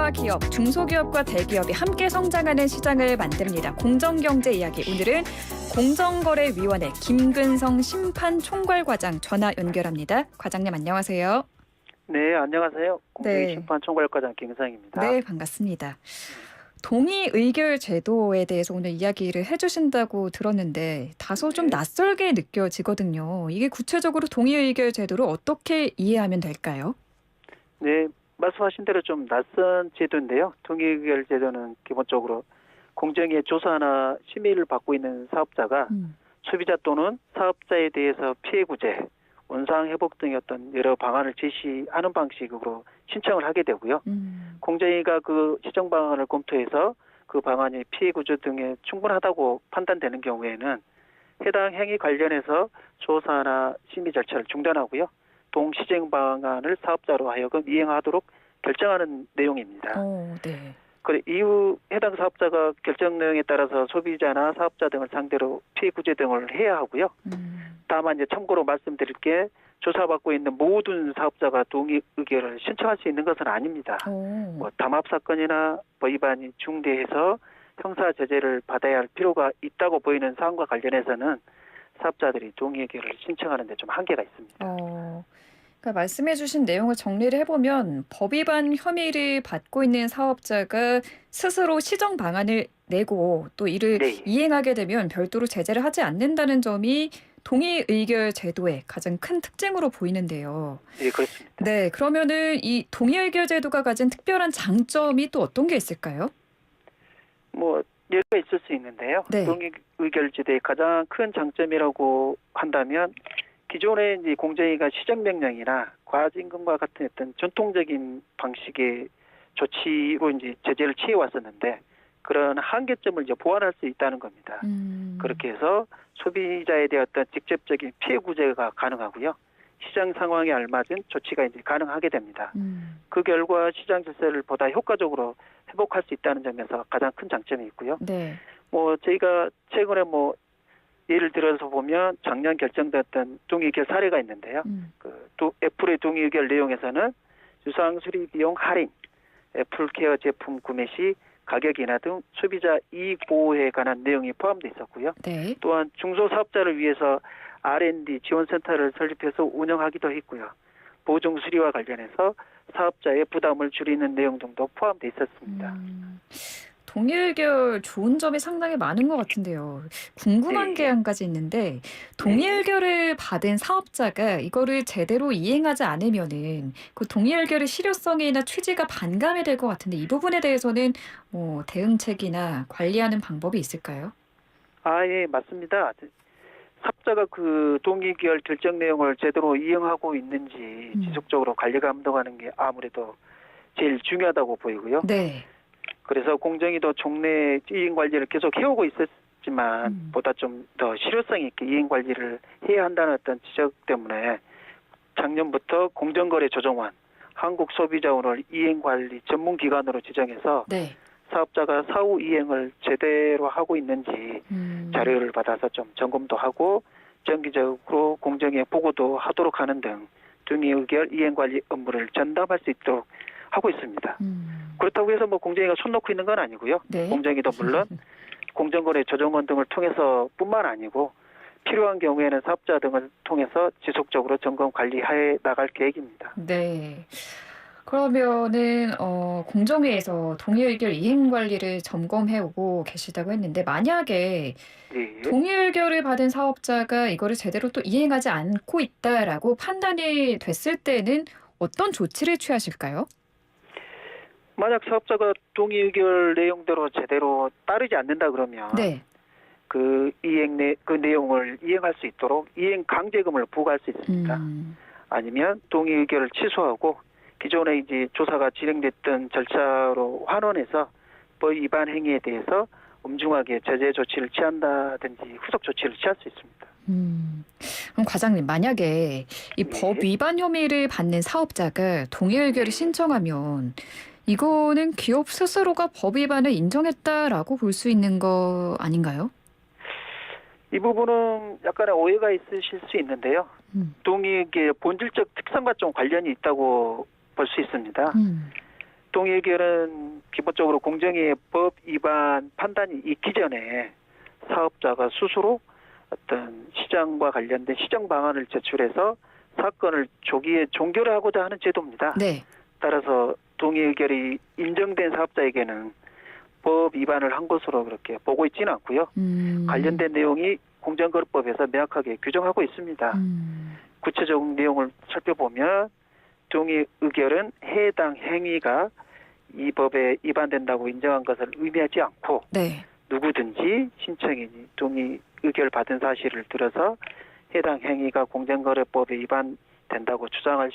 개인과 기업, 중소기업과 대기업이 함께 성장하는 시장을 만듭니다. 공정경제 이야기. 오늘은 공정거래위원회 김근성 심판총괄과장 전화 연결합니다. 과장님 안녕하세요. 네, 안녕하세요. 네. 공정심판총괄과장 김근성입니다. 네, 반갑습니다. 동의의결 제도에 대해서 오늘 이야기를 해주신다고 들었는데 다소 좀 네. 낯설게 느껴지거든요. 이게 구체적으로 동의의결 제도를 어떻게 이해하면 될까요? 네, 말씀하신 대로 좀 낯선 제도인데요. 동의의결 제도는 기본적으로 공정위의 조사나 심의를 받고 있는 사업자가 소비자 또는 사업자에 대해서 피해 구제, 원상 회복 등의 어떤 여러 방안을 제시하는 방식으로 신청을 하게 되고요. 공정위가 그 시정 방안을 검토해서 그 방안이 피해 구제 등에 충분하다고 판단되는 경우에는 해당 행위 관련해서 조사나 심의 절차를 중단하고요. 동시정 방안을 사업자로 하여금 이행하도록 결정하는 내용입니다. 네. 그래 이후 해당 사업자가 결정 내용에 따라서 소비자나 사업자 등을 상대로 피해 구제 등을 해야 하고요. 다만 이제 참고로 말씀드릴 게 조사받고 있는 모든 사업자가 동의 의결을 신청할 수 있는 것은 아닙니다. 뭐 담합 사건이나 위반이 중대해서 형사 제재를 받아야 할 필요가 있다고 보이는 사안과 관련해서는 사업자들이 동의 의결을 신청하는 데 좀 한계가 있습니다. 그러니까 말씀해주신 내용을 정리를 해보면 법 위반 혐의를 받고 있는 사업자가 스스로 시정 방안을 내고 또 이를 네. 이행하게 되면 별도로 제재를 하지 않는다는 점이 동의 의결 제도의 가장 큰 특징으로 보이는데요. 네, 그렇습니다. 네, 그러면은 이 동의 의결 제도가 가진 특별한 장점이 또 어떤 게 있을까요? 뭐 예가 있을 수 있는데요. 네. 동의 의결 제도의 가장 큰 장점이라고 한다면 기존의 이제 공정위가 시정명령이나 과징금과 같은 어떤 전통적인 방식의 조치로 이제 제재를 취해 왔었는데 그런 한계점을 이제 보완할 수 있다는 겁니다. 그렇게 해서 소비자에 대한 어떤 직접적인 피해 구제가 가능하고요. 시장 상황에 알맞은 조치가 이제 가능하게 됩니다. 그 결과 시장 질서를 보다 효과적으로 회복할 수 있다는 점에서 가장 큰 장점이 있고요. 네. 뭐 저희가 최근에 뭐 예를 들어서 보면 작년 결정됐던 동의의결 사례가 있는데요. 또 애플의 동의의결 내용에서는 유상 수리 비용 할인, 애플케어 제품 구매 시 가격 인하 등 소비자 이익 보호에 관한 내용이 포함되어 있었고요. 네. 또한 중소사업자를 위해서 R&D 지원센터를 설립해서 운영하기도 했고요. 보증 수리와 관련해서 사업자의 부담을 줄이는 내용 등도 포함되어 있었습니다. 동의 의결 좋은 점이 상당히 많은 것 같은데요. 궁금한 네. 게 한 가지 있는데 동의 의결을 받은 사업자가 이거를 제대로 이행하지 않으면은 그 동의 의결의 실효성이나 취지가 반감이 될 것 같은데 이 부분에 대해서는 뭐 대응책이나 관리하는 방법이 있을까요? 예, 맞습니다. 사업자가 그 동의의결 결정 내용을 제대로 이행하고 있는지 지속적으로 관리 감독하는 게 아무래도 제일 중요하다고 보이고요. 네. 그래서 공정위도 종래 이행 관리를 계속 해오고 있었지만 보다 좀 더 실효성 있게 이행 관리를 해야 한다는 어떤 지적 때문에 작년부터 공정거래조정원 한국소비자원을 이행관리 전문기관으로 지정해서 네. 사업자가 사후 이행을 제대로 하고 있는지 자료를 받아서 좀 점검도 하고 정기적으로 공정위에 보고도 하도록 하는 등 동의 의결 이행관리 업무를 전담할 수 있도록 하고 있습니다. 그렇다고 해서 뭐 공정위가 손 놓고 있는 건 아니고요. 네. 공정위도 물론 공정거래 조정원 등을 통해서 뿐만 아니고 필요한 경우에는 사업자 등을 통해서 지속적으로 점검 관리해 나갈 계획입니다. 네. 그러면은 공정위에서 동의 의결 이행 관리를 점검해 오고 계시다고 했는데 만약에 예. 동의 의결을 받은 사업자가 이거를 제대로 또 이행하지 않고 있다라고 판단이 됐을 때는 어떤 조치를 취하실까요? 만약 사업자가 동의 의결 내용대로 제대로 따르지 않는다 그러면 네. 그 내용을 이행할 수 있도록 이행 강제금을 부과할 수 있습니다. 아니면 동의 의결을 취소하고 기존에 이제 조사가 진행됐던 절차로 환원해서 법 위반 행위에 대해서 엄중하게 제재 조치를 취한다든지 후속 조치를 취할 수 있습니다. 그럼 과장님 만약에 이 법 네. 위반 혐의를 받는 사업자가 동의 의결을 신청하면 이거는 기업 스스로가 법 위반을 인정했다라고 볼 수 있는 거 아닌가요? 이 부분은 약간의 오해가 있으실 수 있는데요. 동의의 본질적 특성과 좀 관련이 있다고 볼 수 있습니다. 동의의결은 기본적으로 공정위의 법 위반 판단이 있기 전에 사업자가 스스로 어떤 시장과 관련된 시정 방안을 제출해서 사건을 조기에 종결을 하고자 하는 제도입니다. 네. 따라서 동의의결이 인정된 사업자에게는 법 위반을 한 것으로 그렇게 보고 있지는 않고요. 관련된 내용이 공정거래법에서 명확하게 규정하고 있습니다. 구체적 내용을 살펴보면 동의의결은 해당 행위가 이 법에 위반된다고 인정한 것을 의미하지 않고 네. 누구든지 신청인이 동의의결 받은 사실을 들어서 해당 행위가 공정거래법에 위반된다고 주장할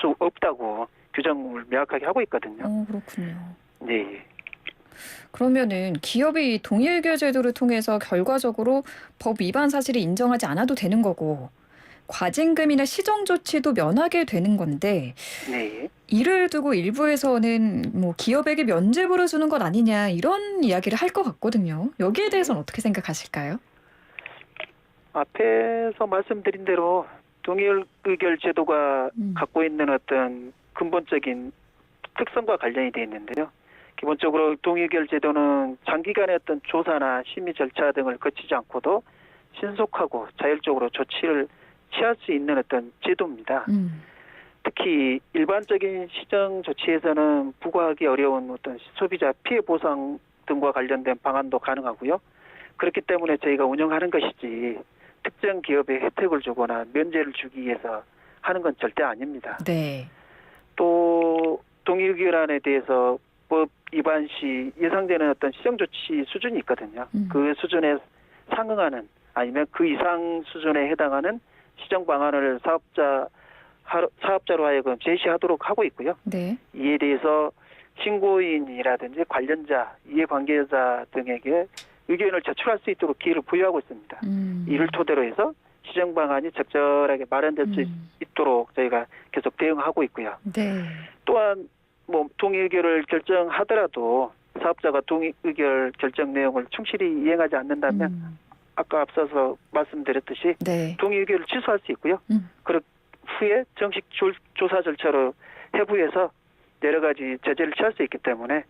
수 없다고 규정을 명확하게 하고 있거든요. 그렇군요. 네. 그러면은 기업이 동의의결 제도를 통해서 결과적으로 법 위반 사실을 인정하지 않아도 되는 거고 과징금이나 시정 조치도 면하게 되는 건데 네. 이를 두고 일부에서는 뭐 기업에게 면죄부를 주는 것 아니냐 이런 이야기를 할 것 같거든요. 여기에 대해서는 어떻게 생각하실까요? 앞에서 말씀드린 대로 동의의결 제도가 갖고 있는 어떤 근본적인 특성과 관련이 되어 있는데요. 기본적으로 동의의결 제도는 장기간의 어떤 조사나 심의 절차 등을 거치지 않고도 신속하고 자율적으로 조치를 취할 수 있는 어떤 제도입니다. 특히 일반적인 시정 조치에서는 부과하기 어려운 어떤 소비자 피해 보상 등과 관련된 방안도 가능하고요. 그렇기 때문에 저희가 운영하는 것이지 특정 기업에 혜택을 주거나 면제를 주기 위해서 하는 건 절대 아닙니다. 네. 또 동의의결안에 대해서 법 위반 시 예상되는 어떤 시정 조치 수준이 있거든요. 그 수준에 상응하는 아니면 그 이상 수준에 해당하는 시정 방안을 사업자로 하여금 제시하도록 하고 있고요. 네. 이에 대해서 신고인이라든지 관련자, 이해관계자 등에게 의견을 제출할 수 있도록 기회를 부여하고 있습니다. 이를 토대로 해서 시정 방안이 적절하게 마련될 수 있도록 저희가 계속 대응하고 있고요. 네. 또한 동의의결을 결정하더라도 사업자가 동의의결 결정 내용을 충실히 이행하지 않는다면 아까 앞서서 말씀드렸듯이 네. 동의의결을 취소할 수 있고요. 그 후에 정식 조사 절차로 해부해서 여러 가지 제재를 취할 수 있기 때문에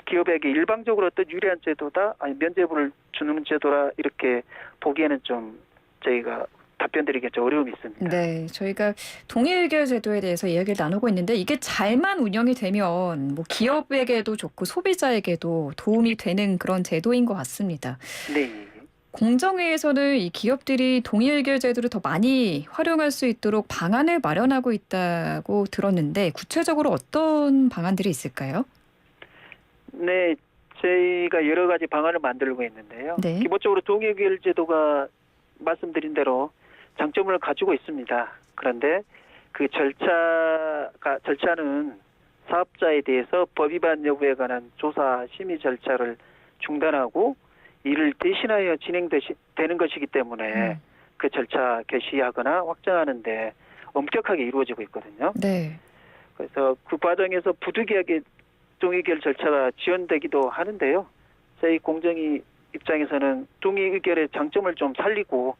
기업에게 일방적으로 어떤 유리한 제도다, 아니 면죄부를 주는 제도라 이렇게 보기에는 좀 저희가 답변드리기 좀 어려움이 있습니다. 네, 저희가 동의의결 제도에 대해서 이야기를 나누고 있는데 이게 잘만 운영이 되면 뭐 기업에게도 좋고 소비자에게도 도움이 되는 그런 제도인 것 같습니다. 네. 공정위에서는 이 기업들이 동의의결 제도를 더 많이 활용할 수 있도록 방안을 마련하고 있다고 들었는데 구체적으로 어떤 방안들이 있을까요? 네, 저희가 여러 가지 방안을 만들고 있는데요. 네. 기본적으로 동의의결 제도가 말씀드린 대로 장점을 가지고 있습니다. 그런데 그 절차는 사업자에 대해서 법 위반 여부에 관한 조사 심의 절차를 중단하고 이를 대신하여 진행되는 것이기 때문에 그 절차 개시하거나 확정하는데 엄격하게 이루어지고 있거든요. 네. 그래서 그 과정에서 부득이하게 동의의결 절차가 지연되기도 하는데요. 저희 공정위 입장에서는 동의의결의 장점을 좀 살리고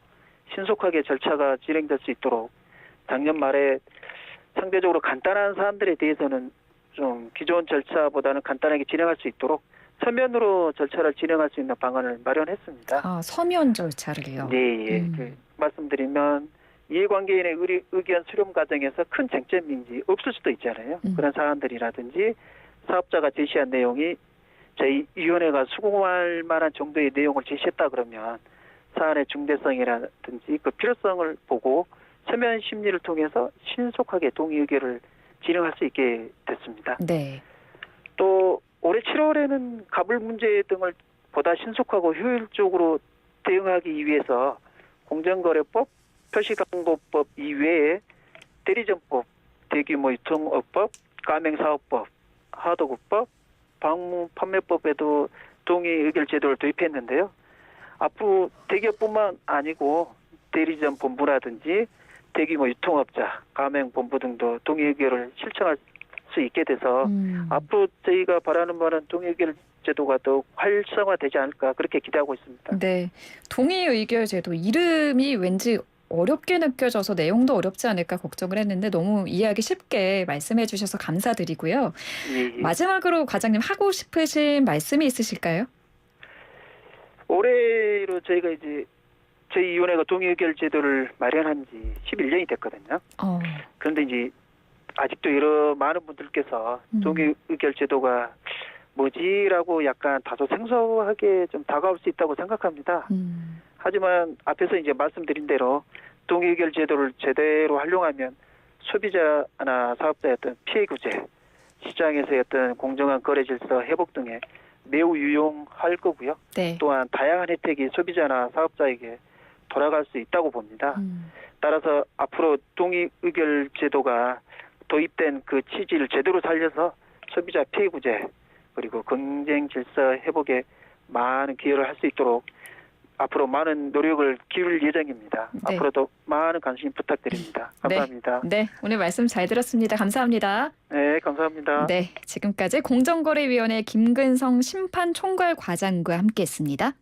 신속하게 절차가 진행될 수 있도록 작년 말에 상대적으로 간단한 사안들에 대해서는 좀 기존 절차보다는 간단하게 진행할 수 있도록 서면으로 절차를 진행할 수 있는 방안을 마련했습니다. 아, 서면 절차를요? 네. 말씀드리면 이해관계인의 의견 수렴 과정에서 큰 쟁점인지 없을 수도 있잖아요. 그런 사안들이라든지 사업자가 제시한 내용이 저희 위원회가 수긍할 만한 정도의 내용을 제시했다 그러면 사안의 중대성이라든지 그 필요성을 보고 서면 심리를 통해서 신속하게 동의의결을 진행할 수 있게 됐습니다. 네. 또 올해 7월에는 가불 문제 등을 보다 신속하고 효율적으로 대응하기 위해서 공정거래법, 표시광고법 이외에 대리점법, 대규모 유통업법, 가맹사업법, 하도급법, 방문 판매법에도 동의의결 제도를 도입했는데요. 앞으로 대기업뿐만 아니고 대리점 본부라든지 대규모 유통업자, 가맹본부 등도 동의의결을 실천할 수 있게 돼서 앞으로 저희가 바라는 바는 동의의결 제도가 더욱 활성화되지 않을까 그렇게 기대하고 있습니다. 네, 동의의결 제도 이름이 왠지 어렵게 느껴져서 내용도 어렵지 않을까 걱정을 했는데 너무 이해하기 쉽게 말씀해 주셔서 감사드리고요. 예, 예. 마지막으로 과장님 하고 싶으신 말씀이 있으실까요? 올해로 저희가 이제 저희 위원회가 동의의결 제도를 마련한 지 11년이 됐거든요. 어, 그런데 이제 아직도 여러 많은 분들께서 동의의결 제도가 뭐지라고 약간 다소 생소하게 좀 다가올 수 있다고 생각합니다. 하지만 앞에서 이제 말씀드린 대로 동의의결 제도를 제대로 활용하면 소비자나 사업자의 어떤 피해 구제, 시장에서의 어떤 공정한 거래 질서 회복 등에 매우 유용할 거고요. 네. 또한 다양한 혜택이 소비자나 사업자에게 돌아갈 수 있다고 봅니다. 따라서 앞으로 동의의결 제도가 도입된 그 취지를 제대로 살려서 소비자 피해 구제 그리고 경쟁 질서 회복에 많은 기여를 할 수 있도록 앞으로 많은 노력을 기울일 예정입니다. 네. 앞으로도 많은 관심 부탁드립니다. 감사합니다. 네, 오늘 말씀 잘 들었습니다. 감사합니다. 네, 감사합니다. 네, 지금까지 공정거래위원회 김근성 심판총괄과장과 함께했습니다.